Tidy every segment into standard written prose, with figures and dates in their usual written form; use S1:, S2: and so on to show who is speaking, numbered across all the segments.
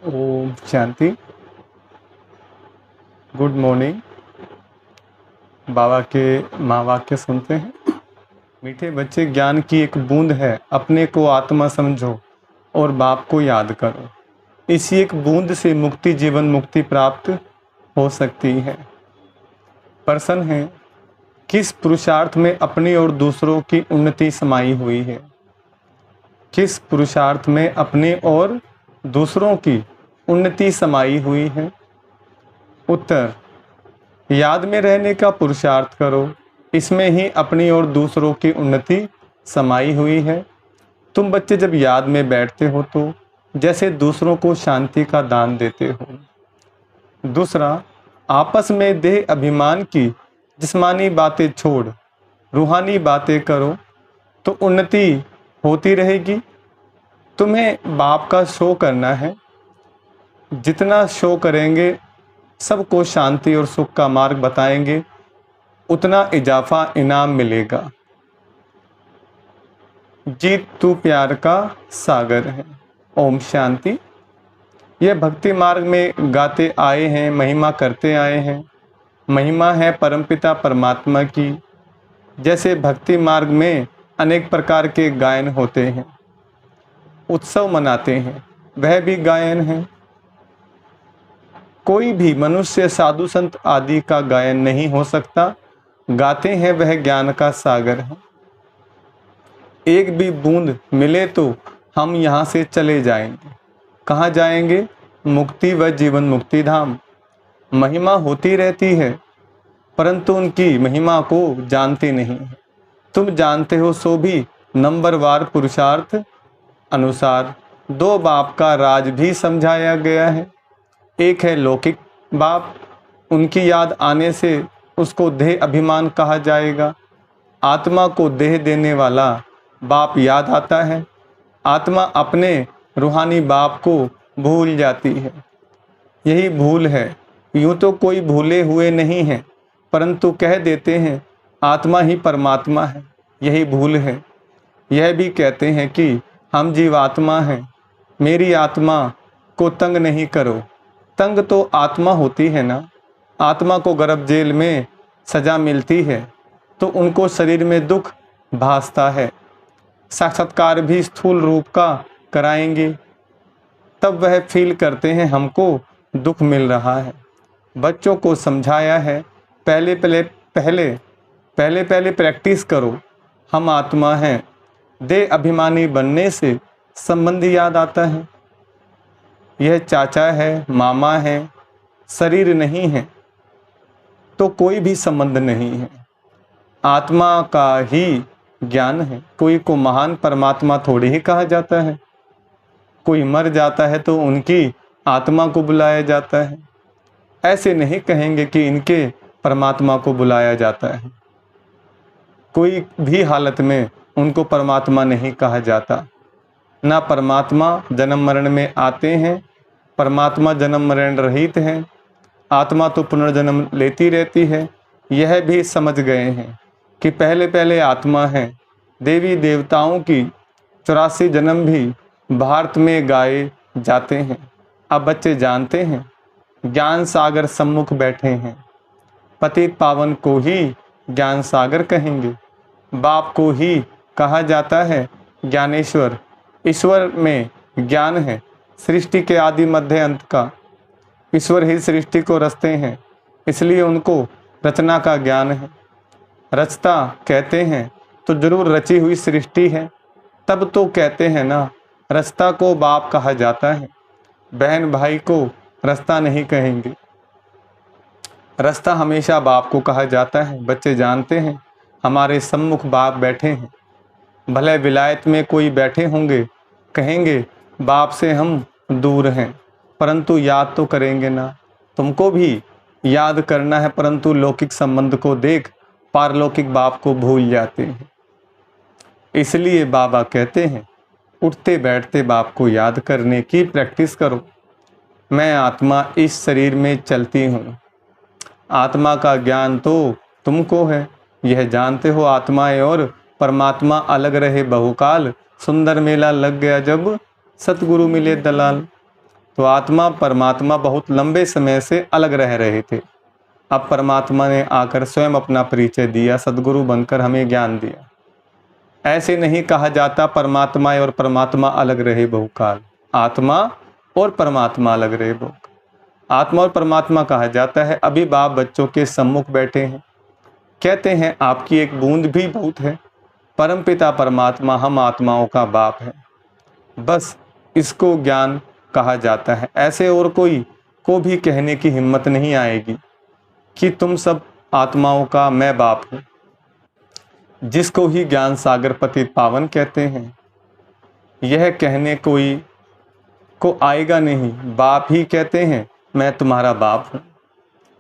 S1: Om Shanti. Good morning. बाबा के महावाक्य सुनते हैं। मीठे बच्चे, ज्ञान की एक बूंद है, अपने को आत्मा समझो और बाप को याद करो। इसी एक बूंद से मुक्ति, जीवन मुक्ति प्राप्त हो सकती है। प्रश्न है, किस पुरुषार्थ में अपनी और दूसरों की उन्नति समाई हुई है? किस पुरुषार्थ में अपने और दूसरों की उन्नति समाई हुई है? उत्तर, याद में रहने का पुरुषार्थ करो, इसमें ही अपनी और दूसरों की उन्नति समाई हुई है। तुम बच्चे जब याद में बैठते हो तो जैसे दूसरों को शांति का दान देते हो। दूसरा, आपस में देह अभिमान की जिस्मानी बातें छोड़ रूहानी बातें करो तो उन्नति होती रहेगी। तुम्हें बाप का शो करना है। जितना शो करेंगे, सबको शांति और सुख का मार्ग बताएंगे, उतना इजाफा इनाम मिलेगा। जीत तू प्यार का सागर है। ओम शांति। यह भक्ति मार्ग में गाते आए हैं, महिमा करते आए हैं। महिमा है परमपिता परमात्मा की। जैसे भक्ति मार्ग में अनेक प्रकार के गायन होते हैं, उत्सव मनाते हैं, वह भी गायन है। कोई भी मनुष्य साधु संत आदि का गायन नहीं हो सकता। गाते हैं वह ज्ञान का सागर है। एक भी बूंद मिले तो हम यहाँ से चले जाएंगे। कहाँ जाएंगे? मुक्ति व जीवन मुक्ति धाम। महिमा होती रहती है, परंतु उनकी महिमा को जानते नहीं है। तुम जानते हो सो भी नंबरवार पुरुषार्थ अनुसार। दो बाप का राज भी समझाया गया है। एक है लौकिक बाप, उनकी याद आने से उसको देह अभिमान कहा जाएगा। आत्मा को देह देने वाला बाप याद आता है। आत्मा अपने रूहानी बाप को भूल जाती है। यही भूल है। यूँ तो कोई भूले हुए नहीं है, परंतु कह देते हैं आत्मा ही परमात्मा है। यही भूल है। यह भी कहते हैं कि हम जीवात्मा हैं, मेरी आत्मा को तंग नहीं करो। तंग तो आत्मा होती है ना। आत्मा को गर्भ जेल में सजा मिलती है तो उनको शरीर में दुख भासता है। साक्षात्कार भी स्थूल रूप का कराएंगे, तब वह फील करते हैं हमको दुख मिल रहा है। बच्चों को समझाया है, पहले प्रैक्टिस करो। हम आत्मा हैं। देह अभिमानी बनने से संबंध याद आता है। यह चाचा है, मामा है, शरीर नहीं है तो कोई भी संबंध नहीं है। आत्मा का ही ज्ञान है। कोई को महान परमात्मा थोड़ी ही कहा जाता है। कोई मर जाता है तो उनकी आत्मा को बुलाया जाता है। ऐसे नहीं कहेंगे कि इनके परमात्मा को बुलाया जाता है। कोई भी हालत में उनको परमात्मा नहीं कहा जाता। ना परमात्मा जन्म मरण में आते हैं। परमात्मा जन्म मरण रहित हैं। आत्मा तो पुनर्जन्म लेती रहती है। यह भी समझ गए हैं कि पहले आत्मा है। देवी देवताओं की 84 जन्म भी भारत में गाए जाते हैं। अब बच्चे जानते हैं, ज्ञान सागर सम्मुख बैठे हैं। पतित पावन को ही ज्ञान सागर कहेंगे। बाप को ही कहा जाता है ज्ञानेश्वर। ईश्वर में ज्ञान है, सृष्टि के आदि मध्य अंत का। ईश्वर ही सृष्टि को रचते हैं, इसलिए उनको रचना का ज्ञान है। रचता कहते हैं तो जरूर रची हुई सृष्टि है। तब तो कहते हैं ना, रचता को बाप कहा जाता है। बहन भाई को रचता नहीं कहेंगे। रचता हमेशा बाप को कहा जाता है। बच्चे जानते हैं हमारे सम्मुख बाप बैठे हैं। भले विलायत में कोई बैठे होंगे, कहेंगे बाप से हम दूर हैं, परंतु याद तो करेंगे ना। तुमको भी याद करना है, परंतु लौकिक संबंध को देख पारलौकिक बाप को भूल जाते हैं। इसलिए बाबा कहते हैं उठते बैठते बाप को याद करने की प्रैक्टिस करो। मैं आत्मा इस शरीर में चलती हूँ। आत्मा का ज्ञान तो तुमको है। यह जानते हो आत्माएं और परमात्मा अलग रहे बहुकाल। सुंदर मेला लग गया जब सतगुरु मिले दलाल। तो आत्मा परमात्मा बहुत लंबे समय से अलग रह रहे थे। अब परमात्मा ने आकर स्वयं अपना परिचय दिया, सद्गुरु बनकर हमें ज्ञान दिया। ऐसे नहीं कहा जाता परमात्मा और परमात्मा अलग रहे बहुकाल, आत्मा और परमात्मा अलग रहे बहुकाल। आत्मा और परमात्मा कहा जाता है। अभी बाप बच्चों के सम्मुख बैठे हैं, कहते हैं आपकी एक बूंद भी बहुत है। परमपिता परमात्मा हम आत्माओं का बाप है, बस इसको ज्ञान कहा जाता है। ऐसे और कोई को भी कहने की हिम्मत नहीं आएगी कि तुम सब आत्माओं का मैं बाप हूँ। जिसको ही ज्ञान सागर पतित पावन कहते हैं, यह कहने कोई को आएगा नहीं। बाप ही कहते हैं मैं तुम्हारा बाप हूँ।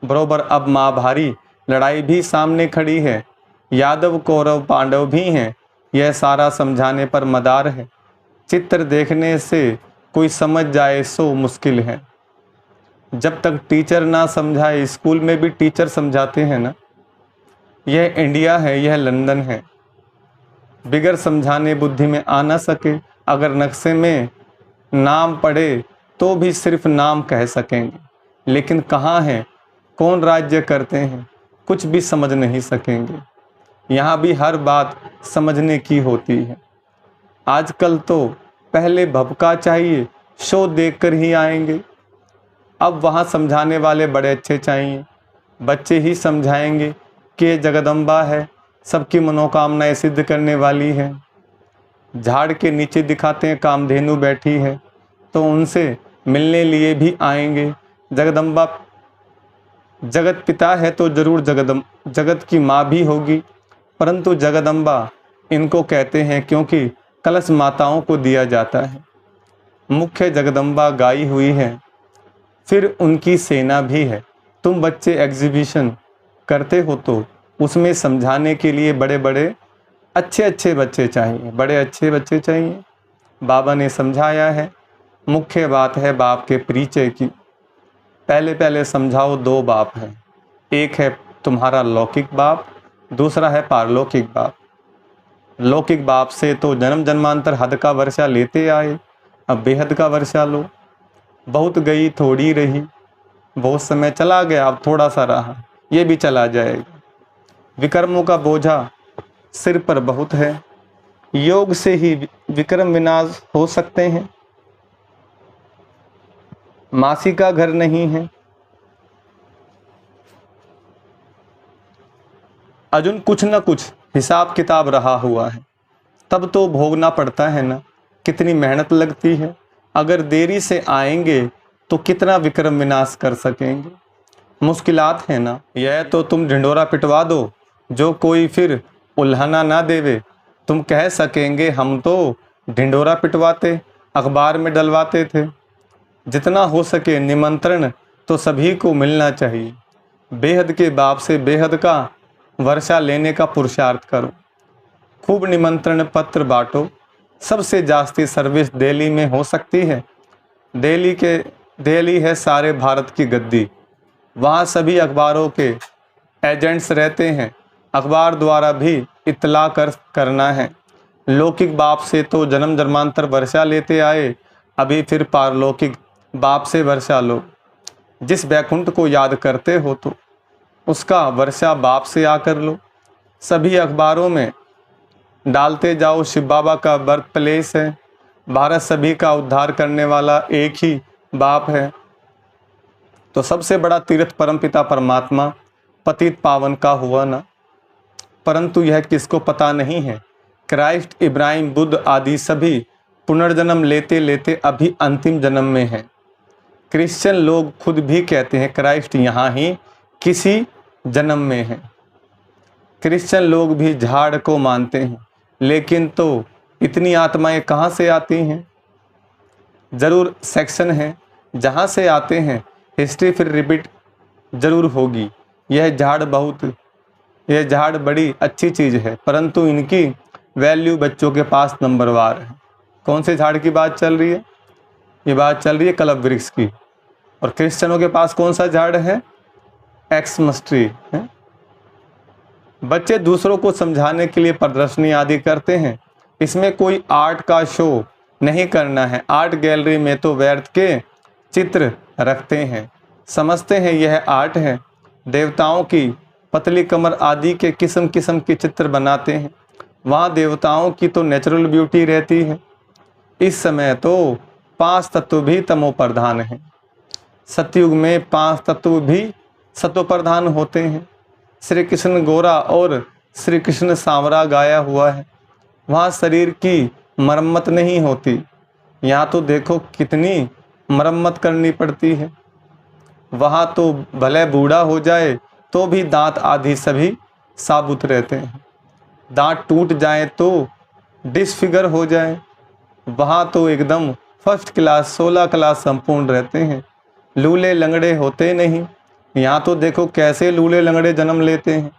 S1: बरोबर अब महाभारी लड़ाई भी सामने खड़ी है, यादव कौरव पांडव भी हैं, यह सारा समझाने पर मदार है। चित्र देखने से कोई समझ जाए सो मुश्किल है। जब तक टीचर ना समझाए, स्कूल में भी टीचर समझाते हैं ना, यह इंडिया है यह लंदन है। बिगर समझाने बुद्धि में आ ना सके, अगर नक्शे में नाम पढ़े तो भी सिर्फ नाम कह सकेंगे, लेकिन कहाँ है, कौन राज्य करते हैं, कुछ भी समझ नहीं सकेंगे। यहाँ भी हर बात समझने की होती है। आजकल तो पहले भपका चाहिए, शो देखकर ही आएंगे। अब वहाँ समझाने वाले बड़े अच्छे चाहिए, बच्चे ही समझाएंगे कि ये जगदम्बा है, सबकी मनोकामनाएं सिद्ध करने वाली है। झाड़ के नीचे दिखाते हैं कामधेनु बैठी है, तो उनसे मिलने लिए भी आएंगे। जगदम्बा जगत पिता है तो जरूर जगत की माँ भी होगी, परंतु जगदम्बा इनको कहते हैं क्योंकि कलश माताओं को दिया जाता है। मुख्य जगदम्बा गाई हुई है, फिर उनकी सेना भी है। तुम बच्चे एग्जीबिशन करते हो तो उसमें समझाने के लिए बड़े बड़े अच्छे बच्चे चाहिए, बड़े अच्छे बच्चे चाहिए। बाबा ने समझाया है, मुख्य बात है बाप के परिचय की। पहले समझाओ दो बाप हैं, एक है तुम्हारा लौकिक बाप, दूसरा है पारलौकिक बाप। लौकिक बाप से तो जन्म जन्मांतर हद का वर्षा लेते आए, अब बेहद का वर्षा लो। बहुत गई थोड़ी रही, बहुत समय चला गया अब थोड़ा सा रहा, ये भी चला जाएगा। विकर्मों का बोझा सिर पर बहुत है, योग से ही विक्रम विनाश हो सकते हैं। मासी का घर नहीं है, अर्जुन कुछ न कुछ हिसाब किताब रहा हुआ है, तब तो भोगना पड़ता है ना, कितनी मेहनत लगती है। अगर देरी से आएंगे तो कितना विक्रम विनाश कर सकेंगे, मुश्किलात है ना। यह तो तुम ढिंडोरा पिटवा दो, जो कोई फिर उल्हाना ना देवे। तुम कह सकेंगे हम तो ढिंडोरा पिटवाते, अखबार में डलवाते थे। जितना हो सके निमंत्रण तो सभी को मिलना चाहिए। बेहद के बाप से बेहद का वर्षा लेने का पुरुषार्थ करो, खूब निमंत्रण पत्र बांटो। सबसे जास्ती सर्विस दिल्ली में हो सकती है। दिल्ली है सारे भारत की गद्दी, वहाँ सभी अखबारों के एजेंट्स रहते हैं, अखबार द्वारा भी इत्तला करना है। लौकिक बाप से तो जन्म जन्मांतर वर्षा लेते आए, अभी फिर पारलौकिक बाप से वर्षा लो। जिस वैकुंठ को याद करते हो तो उसका वर्षा बाप से आकर लो। सभी अखबारों में डालते जाओ शिव बाबा का बर्थ प्लेस है, भारत सभी का उद्धार करने वाला एक ही बाप है। तो सबसे बड़ा तीर्थ परमपिता परमात्मा पतित पावन का हुआ ना, परंतु यह किसको पता नहीं है। क्राइस्ट, इब्राहिम, बुद्ध आदि सभी पुनर्जन्म लेते लेते अभी अंतिम जन्म में हैं। क्रिश्चियन लोग खुद भी कहते हैं क्राइस्ट यहाँ ही किसी जन्म में है। क्रिश्चियन लोग भी झाड़ को मानते हैं, लेकिन तो इतनी आत्माएं कहाँ से आती हैं? जरूर सेक्शन है जहाँ से आते हैं, हिस्ट्री फिर रिपीट जरूर होगी। यह झाड़ बड़ी अच्छी चीज़ है, परंतु इनकी वैल्यू बच्चों के पास नंबरवार है। कौन से झाड़ की बात चल रही है? ये बात चल रही है कल्प वृक्ष की। और क्रिश्चियनों के पास कौन सा झाड़ है? एक्समस ट्री है। बच्चे दूसरों को समझाने के लिए प्रदर्शनी आदि करते हैं, इसमें कोई आर्ट का शो नहीं करना है। आर्ट गैलरी में तो व्यर्थ के चित्र रखते हैं, समझते हैं यह आर्ट है। देवताओं की पतली कमर आदि के किस्म किस्म के चित्र बनाते हैं। वहाँ देवताओं की तो नेचुरल ब्यूटी रहती है। इस समय तो 5 तत्व भी तमो प्रधान हैं। सतयुग में 5 तत्व भी सतो प्रधान होते हैं। श्री कृष्ण गोरा और श्री कृष्ण सांवरा गाया हुआ है। वहाँ शरीर की मरम्मत नहीं होती, यहाँ तो देखो कितनी मरम्मत करनी पड़ती है। वहाँ तो भले बूढ़ा हो जाए तो भी दांत आदि सभी साबुत रहते हैं। दांत टूट जाए तो डिसफिगर हो जाए, वहाँ तो एकदम फर्स्ट क्लास 16 क्लास संपूर्ण रहते हैं। लूले लंगड़े होते नहीं, यहाँ तो देखो कैसे लूले लंगड़े जन्म लेते हैं।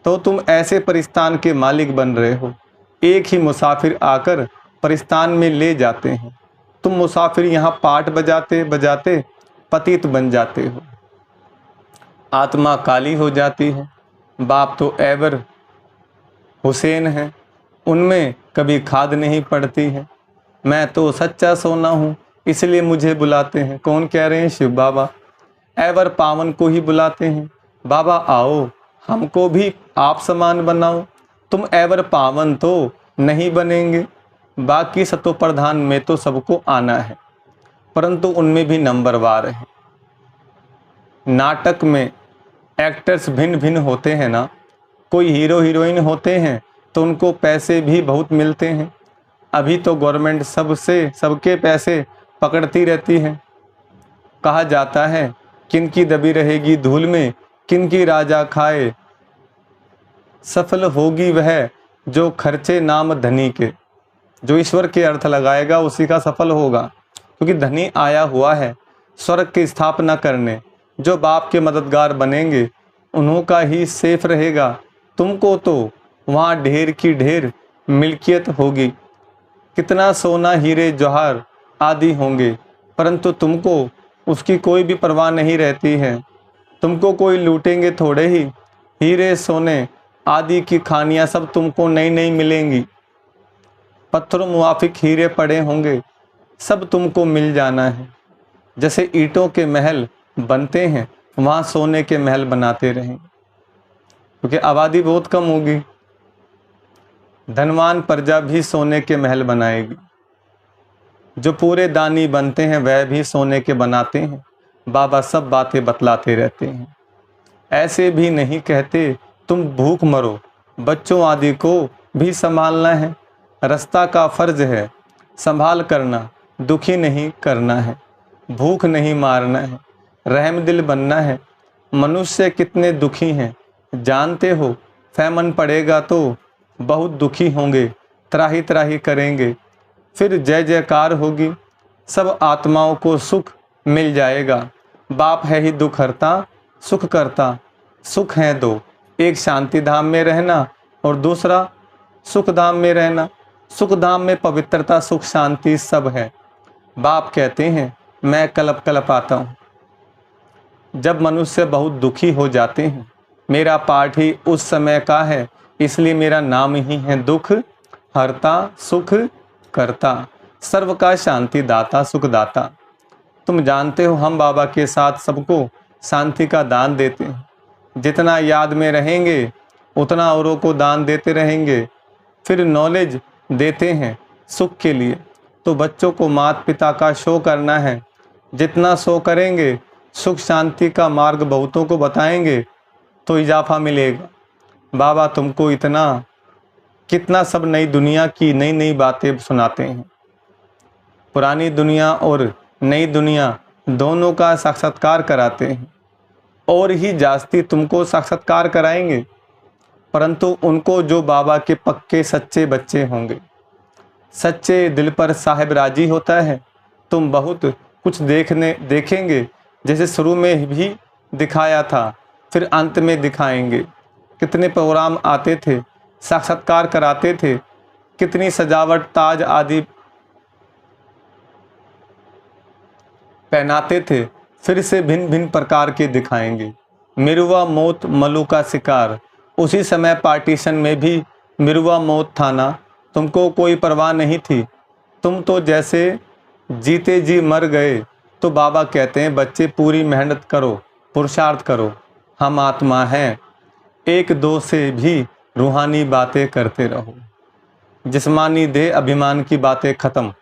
S1: तो तुम ऐसे परिस्तान के मालिक बन रहे हो। एक ही मुसाफिर आकर परिस्तान में ले जाते हैं। तुम मुसाफिर यहाँ पाठ बजाते बजाते पतित बन जाते हो। आत्मा काली हो जाती है। बाप तो एवर हुसैन है, उनमें कभी खाद नहीं पड़ती है। मैं तो सच्चा सोना हूँ, इसलिए मुझे बुलाते हैं। कौन कह रहे हैं? शिव बाबा। एवर पावन को ही बुलाते हैं। बाबा आओ, हमको भी आप समान बनाओ। तुम एवर पावन तो नहीं बनेंगे। बाकी सतो प्रधान में तो सबको आना है, परंतु उनमें भी नंबरवार है। नाटक में एक्टर्स भिन्न भिन्न होते हैं ना। कोई हीरो हीरोइन होते हैं तो उनको पैसे भी बहुत मिलते हैं। अभी तो गवर्नमेंट सबके पैसे पकड़ती रहती है। कहा जाता है किनकी दबी रहेगी धूल में, किनकी राजा खाए। सफल होगी वह जो खर्चे नाम धनी के। जो ईश्वर के अर्थ लगाएगा उसी का सफल होगा, क्योंकि धनी आया हुआ है स्वर्ग की स्थापना करने। जो बाप के मददगार बनेंगे उन्हों का ही सेफ रहेगा। तुमको तो वहाँ ढेर की ढेर मिल्कियत होगी, कितना सोना हीरे जौहर आदि होंगे, परंतु तुमको उसकी कोई भी परवाह नहीं रहती है। तुमको कोई लूटेंगे थोड़े ही। हीरे सोने आदि की खानियाँ सब तुमको नई नई मिलेंगी। पत्थरों मुआफिक हीरे पड़े होंगे, सब तुमको मिल जाना है। जैसे ईंटों के महल बनते हैं, वहाँ सोने के महल बनाते रहें, क्योंकि आबादी बहुत कम होगी। धनवान प्रजा भी सोने के महल बनाएगी। जो पूरे दानी बनते हैं वह भी सोने के बनाते हैं। बाबा सब बातें बतलाते रहते हैं। ऐसे भी नहीं कहते तुम भूख मरो, बच्चों आदि को भी संभालना है। रास्ता का फर्ज है संभाल करना, दुखी नहीं करना है, भूख नहीं मारना है, रहम दिल बनना है। मनुष्य कितने दुखी हैं जानते हो? फैमन पड़ेगा तो बहुत दुखी होंगे, त्राही त्राही करेंगे, फिर जय जयकार होगी, सब आत्माओं को सुख मिल जाएगा। बाप है ही दुख हरता, सुख करता। सुख है दो, एक शांति धाम में रहना और दूसरा सुख धाम में रहना। सुख धाम में पवित्रता, सुख, शांति सब है। बाप कहते हैं मैं कलप कलप आता हूँ। जब मनुष्य बहुत दुखी हो जाते हैं, मेरा पाठ ही उस समय का है, इसलिए मेरा नाम ही है दुख हरता, सुख करता, सर्व का शांति दाता, सुख दाता। तुम जानते हो हम बाबा के साथ सबको शांति का दान देते हैं। जितना याद में रहेंगे उतना औरों को दान देते रहेंगे। फिर नॉलेज देते हैं सुख के लिए। तो बच्चों को माता पिता का शो करना है। जितना शो करेंगे, सुख शांति का मार्ग बहुतों को बताएंगे तो इजाफा मिलेगा। बाबा तुमको इतना कितना सब नई दुनिया की नई नई बातें सुनाते हैं। पुरानी दुनिया और नई दुनिया दोनों का साक्षात्कार कराते हैं, और ही जास्ती तुमको साक्षात्कार कराएंगे, परंतु उनको जो बाबा के पक्के सच्चे बच्चे होंगे। सच्चे दिल पर साहिब राजी होता है। तुम बहुत कुछ देखेंगे, जैसे शुरू में भी दिखाया था, फिर अंत में दिखाएंगे। कितने प्रोग्राम आते थे, साक्षात्कार कराते थे, कितनी सजावट ताज आदि पहनाते थे, फिर से भिन्न भिन्न प्रकार के दिखाएंगे। मिरुआ मौत मलू का शिकार। उसी समय पार्टीशन में भी मिरुआ मौत था ना, तुमको कोई परवाह नहीं थी। तुम तो जैसे जीते जी मर गए, तो बाबा कहते हैं बच्चे पूरी मेहनत करो, पुरुषार्थ करो, हम आत्मा हैं। एक दो से भी रूहानी बातें करते रहो। जिस्मानी देह अभिमान की बातें खत्म।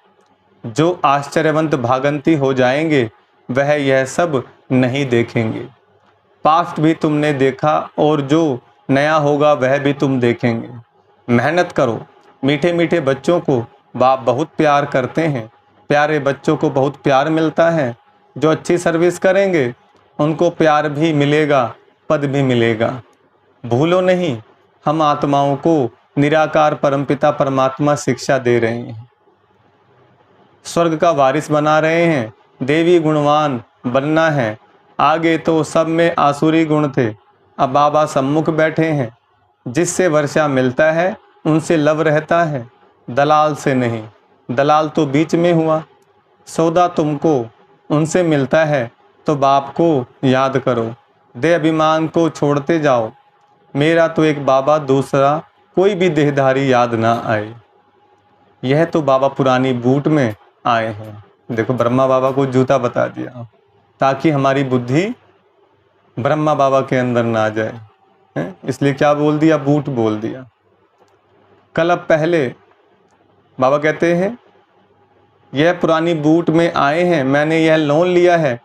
S1: जो आश्चर्यवंत भागंती हो जाएंगे वह यह सब नहीं देखेंगे। पास्ट भी तुमने देखा और जो नया होगा वह भी तुम देखेंगे। मेहनत करो। मीठे मीठे बच्चों को बाप बहुत प्यार करते हैं। प्यारे बच्चों को बहुत प्यार मिलता है। जो अच्छी सर्विस करेंगे उनको प्यार भी मिलेगा, पद भी मिलेगा। भूलो नहीं, हम आत्माओं को निराकार परमपिता परमात्मा शिक्षा दे रहे हैं, स्वर्ग का वारिस बना रहे हैं। देवी गुणवान बनना है। आगे तो सब में आसुरी गुण थे, अब बाबा सम्मुख बैठे हैं। जिससे वर्षा मिलता है उनसे लव रहता है, दलाल से नहीं। दलाल तो बीच में हुआ। सौदा तुमको उनसे मिलता है तो बाप को याद करो। देह अभिमान को छोड़ते जाओ। मेरा तो एक बाबा, दूसरा कोई भी देहधारी याद ना आए। यह तो बाबा पुरानी बूट में आए हैं। देखो, ब्रह्मा बाबा को जूता बता दिया ताकि हमारी बुद्धि ब्रह्मा बाबा के अंदर ना जाए, है? इसलिए क्या बोल दिया? बूट बोल दिया। कल अब पहले बाबा कहते हैं यह पुरानी बूट में आए हैं, मैंने यह लोन लिया है।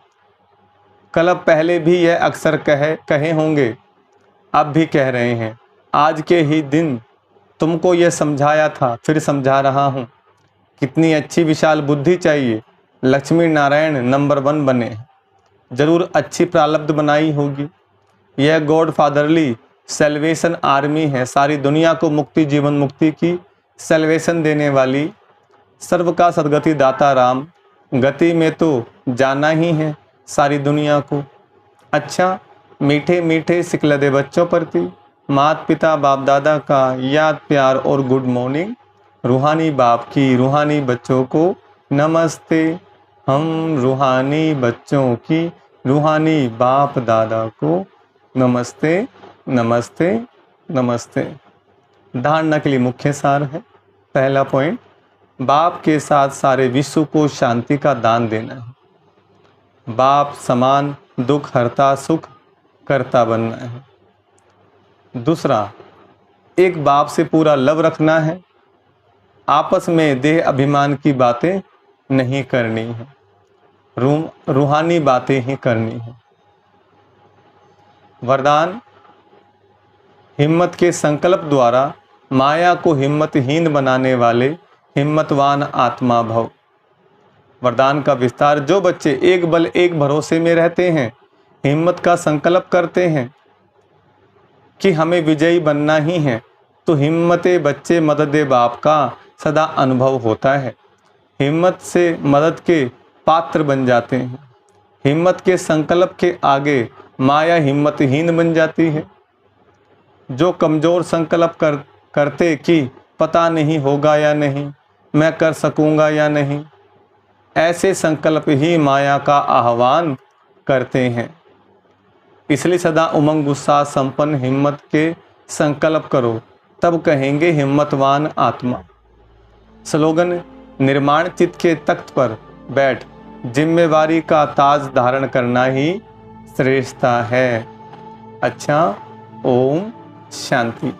S1: कल अब पहले भी यह अक्सर कहे होंगे, अब भी कह रहे हैं। आज के ही दिन तुमको यह समझाया था, फिर समझा रहा हूँ। कितनी अच्छी विशाल बुद्धि चाहिए, लक्ष्मी नारायण नंबर 1 बने। जरूर अच्छी प्रारब्ध बनाई होगी। यह गॉड फादरली सेल्वेशन आर्मी है, सारी दुनिया को मुक्ति, जीवन मुक्ति की सेल्वेशन देने वाली, सर्व का सदगति दाता राम। गति में तो जाना ही है सारी दुनिया को। अच्छा, मीठे मीठे सिकलदे बच्चों प्रति माता पिता बाप दादा का याद प्यार और गुड मॉर्निंग। रूहानी बाप की रूहानी बच्चों को नमस्ते। हम रूहानी बच्चों की रूहानी बाप दादा को नमस्ते नमस्ते नमस्ते। धारणा के लिए मुख्य सार है। पहला पॉइंट, बाप के साथ सारे विश्व को शांति का दान देना है। बाप समान दुख हरता सुख करता बनना है। दूसरा, एक बाप से पूरा लव रखना है। आपस में देह अभिमान की बातें नहीं करनी है, रूहानी बातें ही करनी है। वरदान, हिम्मत के संकल्प द्वारा माया को हिम्मतहीन बनाने वाले हिम्मतवान आत्मा भव। वरदान का विस्तार, जो बच्चे एक बल एक भरोसे में रहते हैं, हिम्मत का संकल्प करते हैं कि हमें विजयी बनना ही है, तो हिम्मते बच्चे मदद बाप का सदा अनुभव होता है। हिम्मत से मदद के पात्र बन जाते हैं। हिम्मत के संकल्प के आगे माया हिम्मतहीन बन जाती है। जो कमज़ोर संकल्प करते कि पता नहीं होगा या नहीं, मैं कर सकूंगा या नहीं, ऐसे संकल्प ही माया का आह्वान करते हैं। इसलिए सदा उमंग उत्साह संपन्न हिम्मत के संकल्प करो, तब कहेंगे हिम्मतवान आत्मा। स्लोगन, निर्माण चित्त के तख्त पर बैठ जिम्मेवारी का ताज धारण करना ही श्रेष्ठता है। अच्छा, ओम शांति।